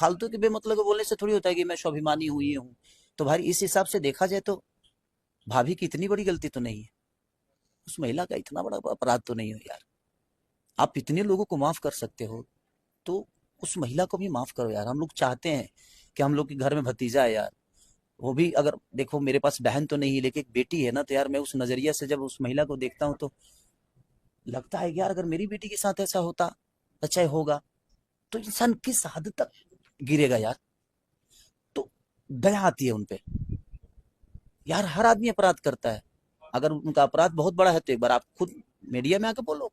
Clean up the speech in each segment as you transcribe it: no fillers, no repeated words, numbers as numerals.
फालतू के बेमतलब के बोलने से थोड़ी होता है कि मैं स्वाभिमानी हूं, ये हूं। तो भाई इस हिसाब से देखा जाए तो भाभी की इतनी बड़ी गलती तो नहीं है, उस महिला का इतना बड़ा अपराध तो नहीं हो यार। आप इतने लोगों को माफ कर सकते हो तो उस महिला को भी माफ करो यार। हम लोग चाहते हैं कि हम लोग के घर में भतीजा है यार, वो भी अगर देखो मेरे पास बहन तो नहीं है लेकिन एक बेटी है ना, तो यार मैं उस नजरिया से जब उस महिला को देखता हूँ तो लगता है कि यार अगर मेरी बेटी के साथ ऐसा होता, अच्छा होगा, तो इंसान किस हद तक गिरेगा यार। तो दया आती है उनपे। यार हर आदमी अपराध करता है, अगर उनका अपराध बहुत बड़ा है तो एक बार आप खुद मीडिया में आकर बोलो।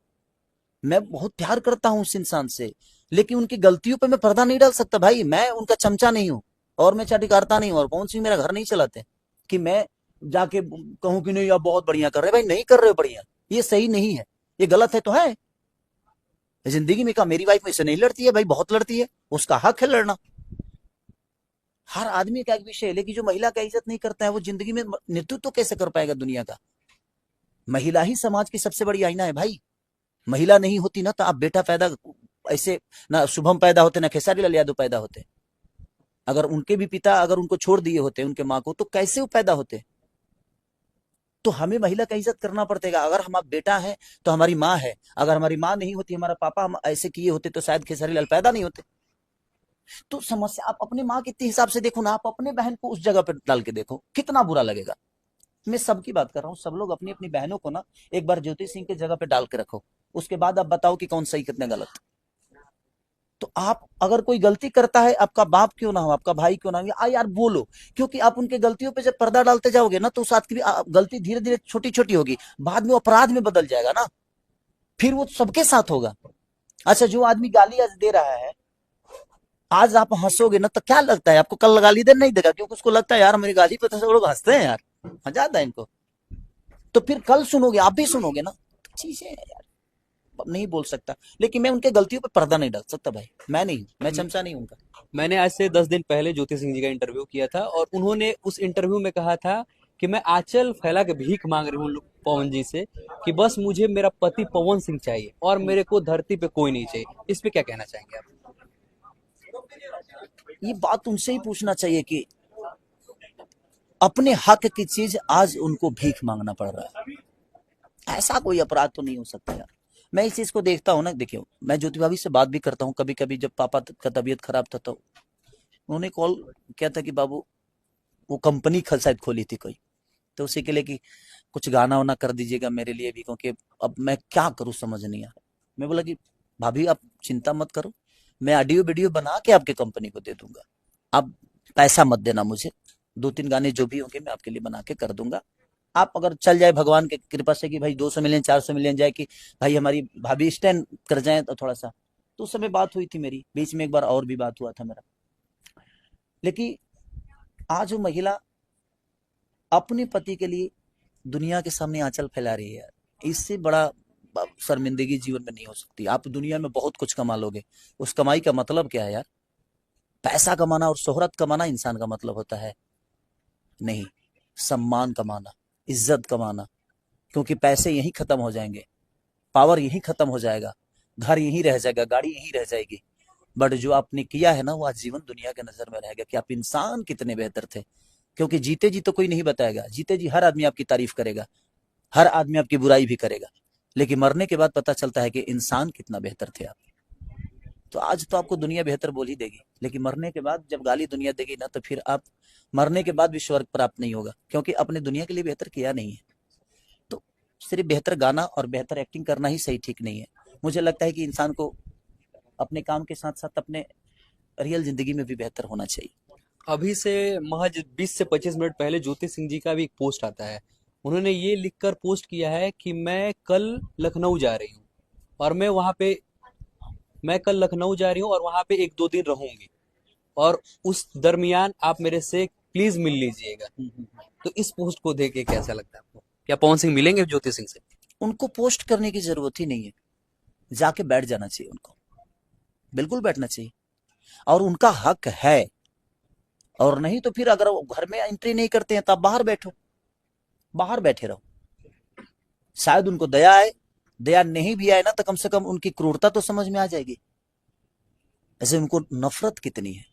मैं बहुत प्यार करता हूं उस इंसान से, लेकिन उनकी गलतियों पे मैं पर्दा नहीं डाल सकता भाई। मैं उनका चमचा नहीं हूं और मैं चाटिकारता नहीं हूं, और पवन सिंह मेरा घर नहीं चलाते कि मैं जाके कहूं कि नहीं आप बहुत बढ़िया कर रहे भाई। नहीं कर रहे हो बढ़िया, ये सही नहीं है, ये गलत है तो है। जिंदगी में कहा मेरी वाइफ मुझसे नहीं लड़ती है भाई, बहुत लड़ती है, उसका हक है लड़ना। हर आदमी का एक विषय है, लेकिन जो महिला का इज्जत नहीं करता है वो जिंदगी में नेतृत्व कैसे कर पाएगा दुनिया का। महिला ही समाज की सबसे बड़ी आईना है भाई। महिला नहीं होती ना तो आप बेटा पैदा ऐसे ना शुभम पैदा होते ना खेसारी लाल यादव पैदा होते। अगर उनके भी पिता अगर उनको छोड़ दिए होते उनके माँ को, तो कैसे वो पैदा होते। तो हमें महिला का इज्जत करना पड़ेगा। अगर हमारा बेटा है तो हमारी माँ है, अगर हमारी माँ नहीं होती, हमारा पापा हम ऐसे किए होते तो शायद खेसारी लाल पैदा नहीं होते। तो समस्या आप अपने माँ के हिसाब से देखो ना, आप अपने बहन को उस जगह पर डाल के देखो कितना बुरा लगेगा। मैं सबकी बात कर रहा हूँ, सब लोग अपनी अपनी बहनों को ना एक बार ज्योति सिंह के जगह पे डाल के रखो, उसके बाद आप बताओ कि कौन सही कितने गलत। तो आप अगर कोई गलती करता है, आपका बाप क्यों ना हो, आपका भाई क्यों ना हो, यार बोलो। क्योंकि आप उनके गलतियों पे जब पर्दा डालते जाओगे ना तो उस आपकी भी गलती धीरे धीरे छोटी छोटी होगी, बाद में वो अपराध में बदल जाएगा ना, फिर वो सबके साथ होगा। अच्छा, जो आदमी गाली आज दे रहा है, आज आप हंसोगे ना तो क्या लगता है आपको कल गाली दे नहीं देगा, क्योंकि उसको लगता है यार मेरी गाली पे तो सब लोग हंसते हैं यार, मजा आता है इनको। तो फिर कल सुनोगे, आप भी सुनोगे ना। चीजें यार अब नहीं बोल सकता, लेकिन मैं उनके गलतियों पे पर्दा नहीं डाल सकता भाई। मैं नहीं, मैं चमचा नहीं उनका। मैंने आज से 10 दिन पहले ज्योति सिंह जी का इंटरव्यू किया था और उन्होंने उस इंटरव्यू में कहा था कि मैं आंचल फैला के भीख मांग रही हूँ पवन जी से कि बस मुझे मेरा पति पवन सिंह चाहिए और मेरे को धरती पे कोई नहीं चाहिए। इस पे क्या कहना चाहेंगे आप? ये बात उनसे ही पूछना चाहिए कि अपने हक की चीज आज उनको भीख मांगना पड़ रहा है। ऐसा कोई अपराध तो नहीं हो सकता यार। मैं इस चीज को देखता हूँ ना, देखियो मैं ज्योति भाभी से बात भी करता हूँ कभी कभी, जब पापा का तबीयत खराब था तो उन्होंने कॉल किया था कि बाबू, वो कंपनी शायद खोली थी कोई, तो उसी के लिए कि कुछ गाना वाना कर दीजिएगा मेरे लिए भी, क्योंकि अब मैं क्या करूँ समझ नहीं आ रहा। मैं बोला कि भाभी आप चिंता मत करो, मैं ऑडियो वीडियो बना के आपके कंपनी को दे दूंगा, आप पैसा मत देना मुझे, 2-3 गाने जो भी होंगे मैं आपके लिए बना के कर दूंगा। आप अगर चल जाए भगवान की कृपा से कि भाई 200 मिलियन 400 मिलियन जाए, कि भाई हमारी भाभी स्टैंड कर जाए तो थोड़ा सा। तो उस समय बात हुई थी मेरी, बीच में एक बार और भी बात हुआ था मेरा। लेकिन आज वो महिला अपने पति के लिए दुनिया के सामने आंचल फैला रही है यार। इससे बड़ा शर्मिंदगी जीवन में नहीं हो सकती। आप दुनिया में बहुत कुछ कमा लोगे, उस कमाई का मतलब क्या है यार। पैसा कमाना और शोहरत कमाना इंसान का मतलब होता है नहीं, सम्मान कमाना, इज्जत कमाना। क्योंकि पैसे यहीं खत्म हो जाएंगे, पावर यहीं खत्म हो जाएगा, घर यहीं रह जाएगा, गाड़ी यहीं रह जाएगी, बट जो आपने किया है ना वो आजीवन दुनिया के नजर में रहेगा कि आप इंसान कितने बेहतर थे। क्योंकि जीते जी तो कोई नहीं बताएगा, जीते जी हर आदमी आपकी तारीफ करेगा, हर आदमी आपकी बुराई भी करेगा, लेकिन मरने के बाद पता चलता है कि इंसान कितना बेहतर थे आप। तो आज तो आपको दुनिया बेहतर बोल ही देगी, लेकिन मरने के बाद जब गाली दुनिया देगी ना, तो फिर आप मरने के बाद भी स्वर्ग प्राप्त नहीं होगा, क्योंकि अपने दुनिया के लिए बेहतर किया नहीं है। तो सिर्फ बेहतर गाना और बेहतर एक्टिंग करना ही सही ठीक नहीं है। मुझे लगता है कि इंसान को अपने काम के साथ साथ अपने रियल जिंदगी में भी बेहतर होना चाहिए। अभी से महज 20 से 25 मिनट पहले ज्योति सिंह जी का भी एक पोस्ट आता है। उन्होंने ये लिखकर पोस्ट किया है कि मैं लखनऊ जा रही हूँ और मैं कल लखनऊ जा रही हूँ और वहां पे 1-2 दिन रहूंगी और उस दरमियान आप मेरे से प्लीज मिल लीजिएगा। तो इस पोस्ट को देख के कैसा लगता है आपको? क्या पवन सिंह मिलेंगे ज्योति सिंह से? उनको पोस्ट करने की जरूरत ही नहीं है, जाके बैठ जाना चाहिए उनको, बिल्कुल बैठना चाहिए, और उनका हक है। और नहीं तो फिर अगर वो घर में एंट्री नहीं करते हैं तो आप बाहर बैठो, बाहर बैठे रहो। शायद उनको दया आए, दया नहीं भी आए ना तो कम से कम उनकी क्रूरता तो समझ में आ जाएगी। ऐसे उनको नफरत कितनी है,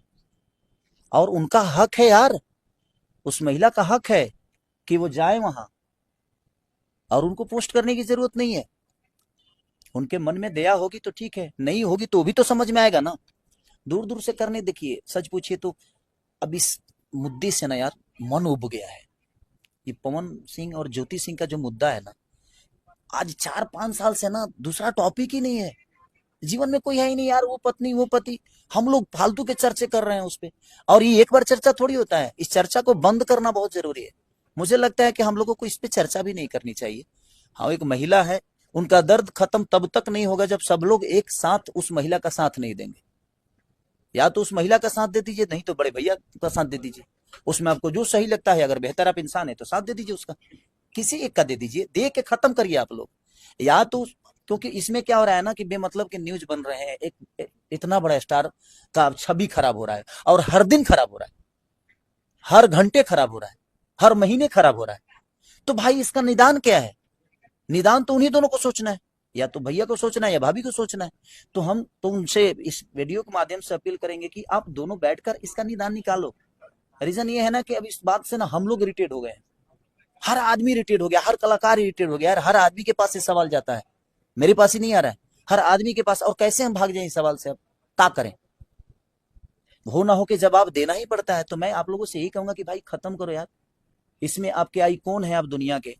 और उनका हक है यार, उस महिला का हक है कि वो जाए वहां, और उनको पोस्ट करने की जरूरत नहीं है। उनके मन में दया होगी तो ठीक है, नहीं होगी तो भी तो समझ में आएगा ना। दूर दूर से करने, देखिए सच पूछिए तो अब इस मुद्दे से ना यार मन उब गया है। ये पवन सिंह और ज्योति सिंह का जो मुद्दा है ना, आज 4-5 साल से ना दूसरा टॉपिक ही नहीं है। जीवन में कोई है ही नहीं यार, वो पत्नी वो पति, हम लोग फालतू के चर्चे कर रहे हैं उस पे। और ये एक बार चर्चा थोड़ी होता है, इस चर्चा को बंद करना बहुत जरूरी है। मुझे लगता है कि हम लोगों को इस पे चर्चा भी नहीं करनी चाहिए। हाँ, एक महिला है, उनका दर्द खत्म तब तक नहीं होगा जब सब लोग एक साथ उस महिला का साथ नहीं देंगे। या तो उस महिला का साथ दे दीजिए, नहीं तो बड़े भैया का साथ दे दीजिए। उसमें आपको जो सही लगता है, अगर बेहतर आप इंसान है तो साथ दे दीजिए उसका, किसी एक का दे दीजिए, दे के खत्म करिए आप लोग। या तो क्योंकि इसमें क्या हो रहा है ना कि बेमतलब के न्यूज बन रहे हैं, इतना बड़ा स्टार का छवि खराब हो रहा है, और हर दिन खराब हो रहा है, हर घंटे खराब हो रहा है, हर महीने खराब हो रहा है। तो भाई इसका निदान क्या है? निदान तो उन्हीं दोनों को सोचना है, या तो भैया को सोचना है या भाभी को सोचना है। तो हम तो उनसे इस वीडियो के माध्यम से अपील करेंगे कि आप दोनों बैठकर इसका निदान निकालो। रीजन ये है ना कि अब इस बात से ना हम लोग इरिटेट हो गए हैं, हर आदमी इरिटेट हो गया, हर कलाकार इरिटेट हो गया यार। हर आदमी के पास ये सवाल जाता है, मेरे पास ही नहीं आ रहा है, हर आदमी के पास। और कैसे हम भाग जाए इस सवाल से? अब क्या करें? हो ना हो के जवाब देना ही पड़ता है। तो मैं आप लोगों से यही कहूंगा कि भाई खत्म करो यार। इसमें आपके आइकॉन है आप दुनिया के,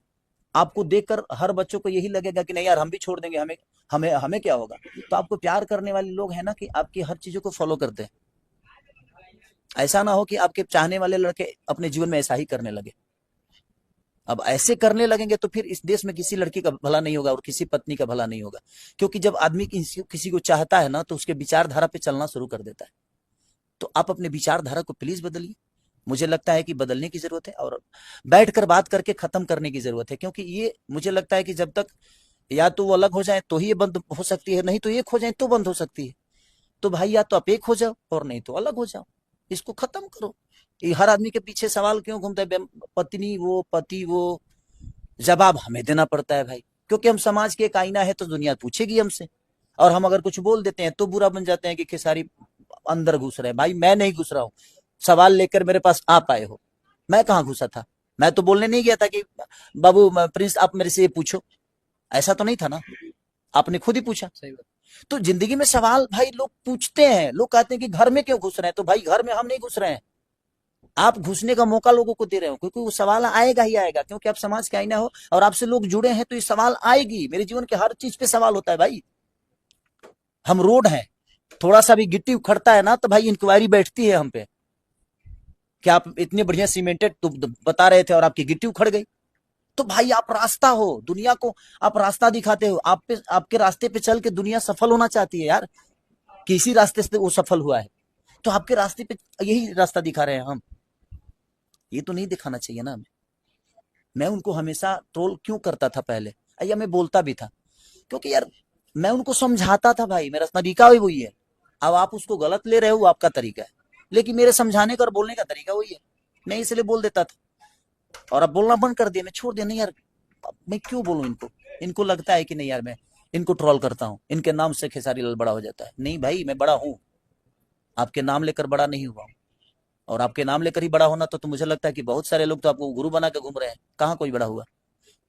आपको देखकर हर बच्चों को यही लगेगा कि नहीं यार हम भी छोड़ देंगे, हमें हमें हमें क्या होगा। तो आपको प्यार करने वाले लोग हैं ना कि आपकी हर चीजों को फॉलो करते हैं। ऐसा ना हो कि आपके चाहने वाले लड़के अपने जीवन में ऐसा ही करने लगे। अब ऐसे करने लगेंगे तो फिर इस देश में किसी लड़की का भला नहीं होगा और किसी पत्नी का भला नहीं होगा। क्योंकि जब आदमी किसी को चाहता है ना तो उसके विचारधारा पे चलना शुरू कर देता है। तो आप अपने विचारधारा को प्लीज बदलिए। मुझे लगता है कि बदलने की जरूरत है, और बैठकर बात करके खत्म करने की जरूरत है। क्योंकि ये मुझे लगता है कि जब तक या तो वो अलग हो जाए तो ही ये बंद हो सकती है, नहीं तो एक हो जाए तो बंद हो सकती है। तो भाई या तो आप एक हो जाओ और नहीं तो अलग हो जाओ, इसको खत्म करो। ये हर आदमी के पीछे सवाल क्यों घूमता है? पत्नी वो पति वो, जवाब हमें देना पड़ता है भाई, क्योंकि हम समाज के एक आईना है तो दुनिया पूछेगी हमसे। और हम अगर कुछ बोल देते हैं तो बुरा बन जाते हैं कि खेसारी अंदर घुस रहे हैं। भाई मैं नहीं घुस रहा हूँ, सवाल लेकर मेरे पास आप आए हो, मैं कहाँ घुसा था? मैं तो बोलने नहीं गया था कि बाबू प्रिंस आप मेरे से ये पूछो, ऐसा तो नहीं था ना, आपने खुद ही पूछा। सही बात। तो जिंदगी में सवाल भाई लोग पूछते हैं। लोग कहते हैं कि घर में क्यों घुस रहे हैं, तो भाई घर में हम नहीं घुस रहे हैं, आप घुसने का मौका लोगों को दे रहे हो। क्योंकि वो सवाल आएगा ही आएगा, क्योंकि आप समाज के आईना हो और आपसे लोग जुड़े हैं, तो ये सवाल आएगी। मेरे जीवन के हर चीज पे सवाल होता है भाई। हम रोड हैं, थोड़ा सा भी गिट्टी उखड़ता है ना तो भाई इंक्वायरी बैठती है हम पे, कि आप इतने बढ़िया सीमेंटेड तो बता रहे थे और आपकी गिट्टी उखड़ गई। तो भाई आप रास्ता हो, दुनिया को आप रास्ता दिखाते हो। आप पे, आपके रास्ते पे चल के दुनिया सफल होना चाहती है यार, किसी रास्ते से वो सफल हुआ है, तो आपके रास्ते पे यही रास्ता दिखा रहे हैं हम। ये तो नहीं दिखाना चाहिए ना हमें। मैं उनको हमेशा ट्रोल क्यों करता था पहले, या मैं बोलता भी था, क्योंकि यार मैं उनको समझाता था भाई, मेरा तरीका भी वही है। अब आप उसको गलत ले रहे हो, वो आपका तरीका है, लेकिन मेरे समझाने का और बोलने का तरीका वही है। मैं इसलिए बोल देता था, और अब बोलना बंद कर दिया, मैं छोड़ दिया। नहीं यार मैं क्यों बोलूं इनको, इनको लगता है कि नहीं यार मैं इनको ट्रोल करता हूं, इनके नाम से खेसारी लाल बड़ा हो जाता है। नहीं भाई, मैं बड़ा हूं, आपके नाम लेकर बड़ा नहीं हुआ हूं। और आपके नाम लेकर ही बड़ा होना तो मुझे लगता है कि बहुत सारे लोग तो आपको गुरु बना के घूम रहे हैं, कहाँ कोई बड़ा हुआ?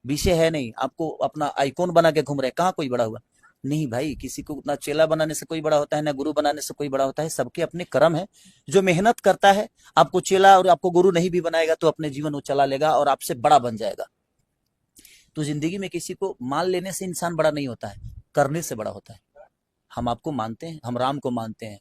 विषय है नहीं, आपको अपना आइकॉन बना के घूम रहे हैं, कहाँ कोई बड़ा हुआ? नहीं भाई, किसी को ना चेला बनाने से कोई बड़ा होता है, ना गुरु बनाने से कोई बड़ा होता है। सबके अपने कर्म है। जो मेहनत करता है, आपको चेला और आपको गुरु नहीं भी बनाएगा तो अपने जीवन वो चला लेगा और आपसे बड़ा बन जाएगा। तो जिंदगी में किसी को मान लेने से इंसान बड़ा नहीं होता है, करने से बड़ा होता है। हम आपको मानते हैं, हम राम को मानते हैं,